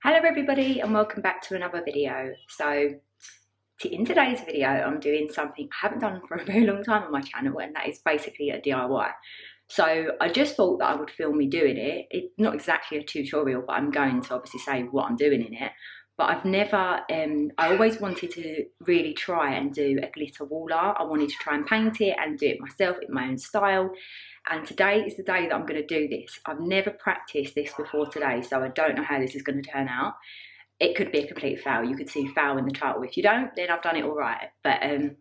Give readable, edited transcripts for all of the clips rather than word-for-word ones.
Hello everybody and welcome back to another video. So in today's video I'm doing something I haven't done for a very long time on my channel, and that is basically a DIY. So I just thought that I would film me doing it. It's not exactly a tutorial, but I'm going to obviously say what I'm doing in it. But I've never, I always wanted to really try and do a glitter wall art. I wanted to try and paint it and do it myself in my own style. And today is the day that I'm going to do this. I've never practiced this before today, so I don't know how this is going to turn out. It could be a complete fail. You could see fail in the title. If you don't, then I've done it all right. But I've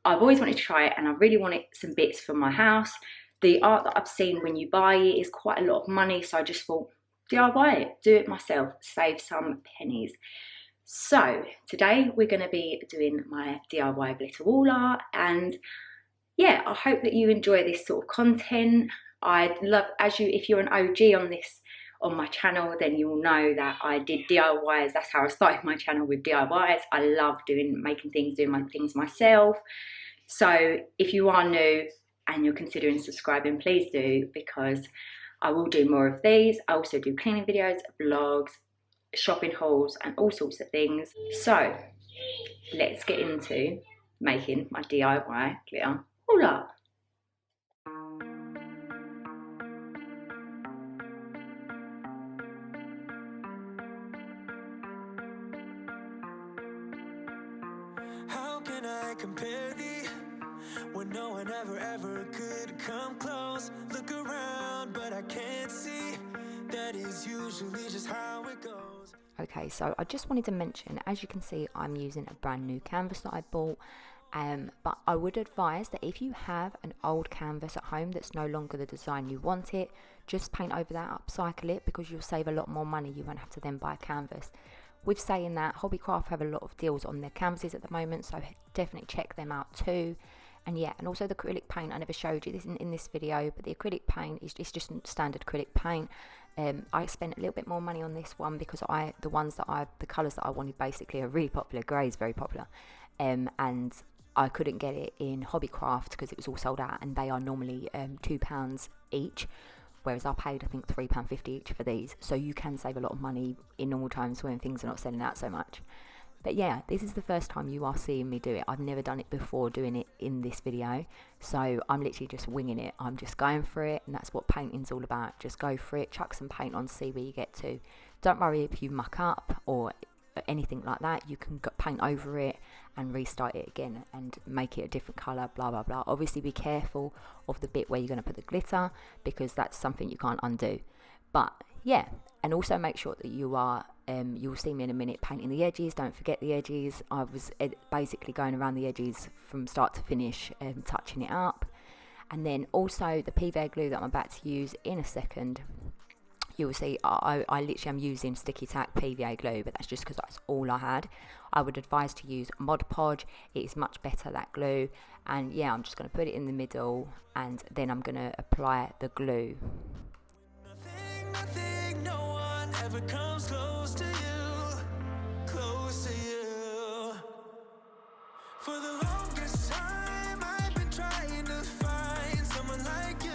always wanted to try it, and I really wanted some bits for my house. The art that I've seen when you buy it is quite a lot of money, so I just thought, DIY it, do it myself, save some pennies. So today we're going to be doing my DIY glitter wall art, and yeah, I hope that you enjoy this sort of content. I'd love, if you're an OG on my channel, then you will know that I did DIYs. That's how I started my channel, with DIYs. I love making things, doing my things myself. So if you are new and you're considering subscribing, please do, because I will do more of these. I also do cleaning videos, vlogs, shopping hauls, and all sorts of things. So let's get into making my DIY glitter wall art. How can I compare thee when no one ever could come close? Look around, but I can't see. That is usually just how it goes. Okay, so I just wanted to mention, as you can see, I'm using a brand new canvas that I bought. But I would advise that if you have an old canvas at home that's no longer the design you want it, just paint over that, upcycle it, because you'll save a lot more money. You won't have to then buy a canvas. With saying that, Hobbycraft have a lot of deals on their canvases at the moment, so definitely check them out too. And yeah, and also the acrylic paint, I never showed you this in this video, but the acrylic paint is just standard acrylic paint. I spent a little bit more money on this one because the colours that I wanted basically are really popular. Grey is very popular, and I couldn't get it in Hobbycraft because it was all sold out, and they are normally £2 each, whereas I paid I think £3.50 each for these. So you can save a lot of money in normal times when things are not selling out so much. But yeah, this is the first time you are seeing me do it. I've never done it before, doing it in this video, so I'm literally just winging it. I'm just going for it, and that's what painting's all about. Just go for it, chuck some paint on, see where you get to. Don't worry if you muck up or anything like that. You can paint over it and restart it again and make it a different colour, blah blah blah. Obviously be careful of the bit where you're going to put the glitter, because that's something you can't undo. But yeah, and also make sure that you are you'll see me in a minute painting the edges. Don't forget the edges. I was basically going around the edges from start to finish, touching it up. And then also the PVA glue that I'm about to use in a second, you will see I literally am using sticky tack PVA glue, but that's just because that's all I had. I would advise to use Mod Podge. It is much better, that glue. And yeah, I'm just going to put it in the middle, and then I'm going to apply the glue. Nothing, no one ever comes close to you, close to you. For the longest time I've been trying to find someone like you,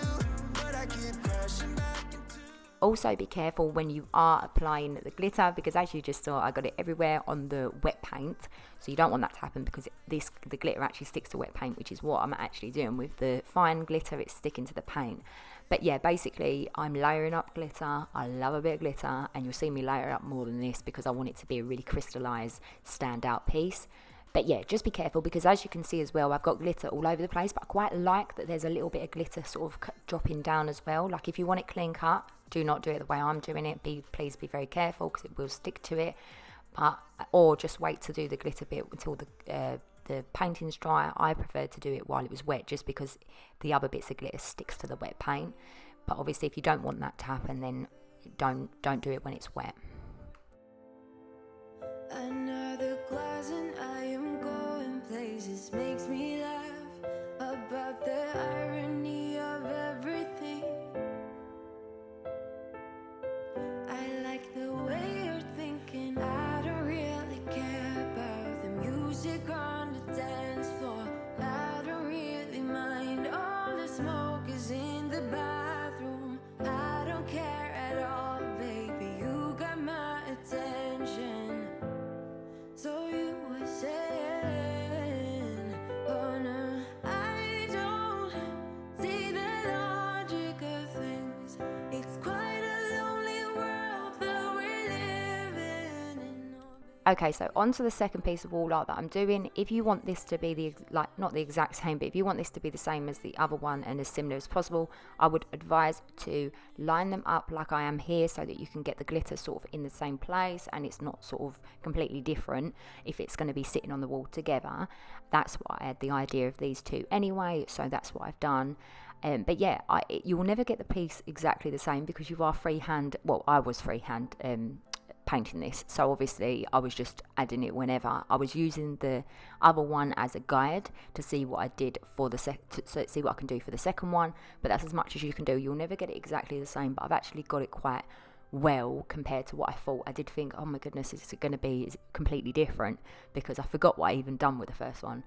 but I keep crashing back into. Also be careful when you are applying the glitter, because as you just saw, I got it everywhere on the wet paint, so you don't want that to happen, because the glitter actually sticks to wet paint, which is what I'm actually doing with the fine glitter. It's sticking to the paint. But yeah, basically I'm layering up glitter. I love a bit of glitter, and you'll see me layer up more than this because I want it to be a really crystallized, standout piece. But yeah, just be careful, because as you can see as well, I've got glitter all over the place, but I quite like that there's a little bit of glitter sort of dropping down as well. Like if you want it clean cut, do not do it the way I'm doing it. Please be very careful, because it will stick to it. Or just wait to do the glitter bit until the painting's dry. I prefer to do it while it was wet, just because the other bits of glitter sticks to the wet paint. But obviously if you don't want that to happen, then don't do it when it's wet. Another glass and I am going places, makes me laugh about the irony of everything. I like the way you're thinking. I don't really care about the music on the dance floor. I don't really mind all the smoke is in the bathroom. I don't care at all, baby. You got me Okay, so on to the second piece of wall art that I'm doing. If you want this to be the, like, not the exact same, but if you want this to be the same as the other one and as similar as possible, I would advise to line them up like I am here so that you can get the glitter sort of in the same place and it's not sort of completely different if it's going to be sitting on the wall together. That's why I had the idea of these two anyway, so that's what I've done. But yeah, you will never get the piece exactly the same because you are freehand, well, I was freehand painting this, so obviously I was just adding it whenever. I was using the other one as a guide to see what I did for the see what I can do for the second one, but that's as much as you can do. You'll never get it exactly the same, but I've actually got it quite well compared to what I thought. I did think, oh my goodness, is it going to be completely different, because I forgot what I even done with the first one,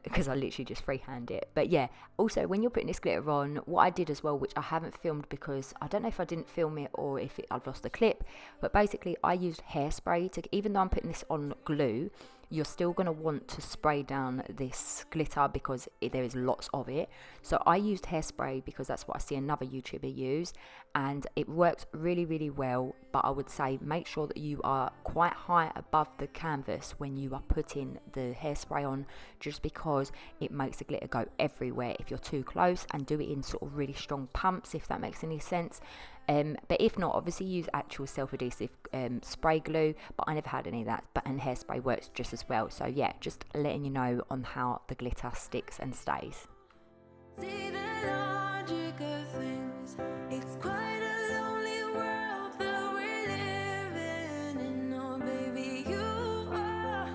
because I literally just freehand it. But yeah, also when you're putting this glitter on, what I did as well, which I haven't filmed because I don't know if I didn't film it or if I've lost the clip, but basically I used hairspray to, even though I'm putting this on glue, you're still going to want to spray down this glitter because there is lots of it. So I used hairspray because that's what I see another YouTuber use, and it works really, really well. But I would say make sure that you are quite high above the canvas when you are putting the hairspray on, just because it makes the glitter go everywhere if you're too close, and do it in sort of really strong pumps, if that makes any sense. But if not, obviously use actual self-adhesive spray glue, but I never had any of that, and hairspray works just as well. So yeah, just letting you know on how the glitter sticks and stays. See the logic of things. It's quite a lonely world that we're living in. Oh, baby, you are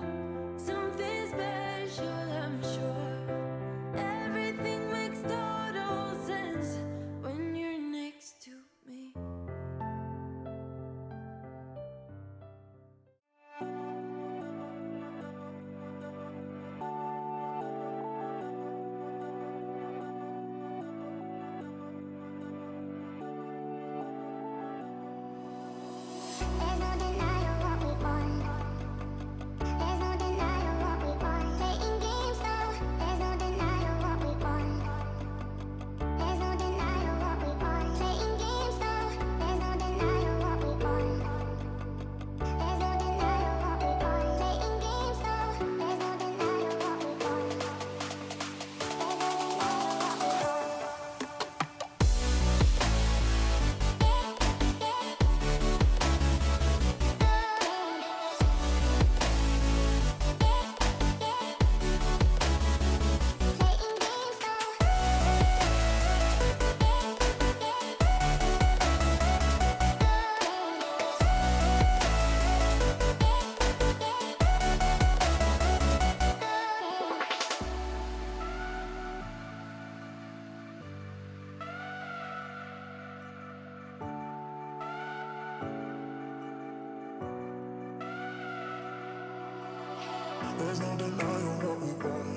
something special, I'm sure. Everything makes total sense when you're next to me. There's no denying what we want. There's no denying what we want. Playing games now. There's no denying what we want. There's no denying what we want. Playing games now. There's no denying what we want. There's no denying what we want. Playing games now. There's no denying what we want. There's no denying what we want. There's no denying what we want.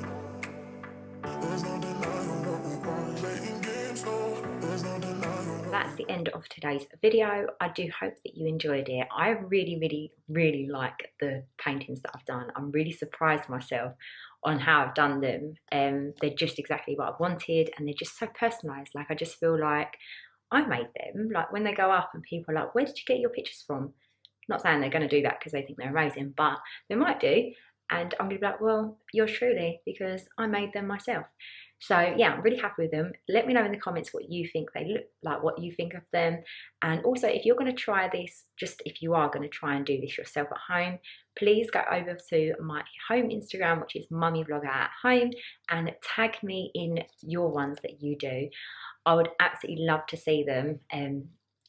There's no denying what we want. Playing games, no. There's no denying. That's the end of today's video. I do hope that you enjoyed it. I really, really, really like the paintings that I've done. I'm really surprised myself on how I've done them. They're just exactly what I wanted, and they're just so personalised. Like, I just feel like I made them. Like, when they go up and people are like, where did you get your pictures from? Not saying they're going to do that because they think they're amazing, but they might do. And I'm going to be like, well, yours truly, because I made them myself. So yeah, I'm really happy with them. Let me know in the comments what you think they look like, what you think of them. And also, if you're going to try this, just if you are going to try and do this yourself at home, please go over to my home Instagram, which is mummyvlogger@home, and tag me in your ones that you do. I would absolutely love to see them.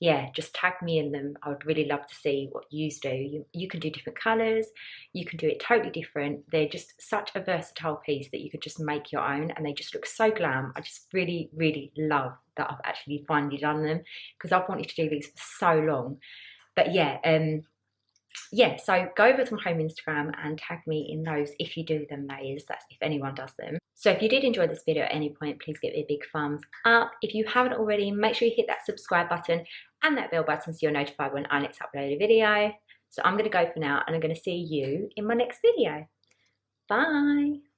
Yeah, just tag me in them. I would really love to see what you do. You can do different colours, you can do it totally different. They're just such a versatile piece that you could just make your own, and they just look so glam. I just really, really love that I've actually finally done them, because I've wanted to do these for so long. But yeah, yeah, so go over to my home Instagram and tag me in those if you do them, that is, that's if anyone does them. So if you did enjoy this video at any point, please give it a big thumbs up. If you haven't already, make sure you hit that subscribe button and that bell button so you're notified when I next upload a video. So I'm going to go for now, and I'm going to see you in my next video. Bye.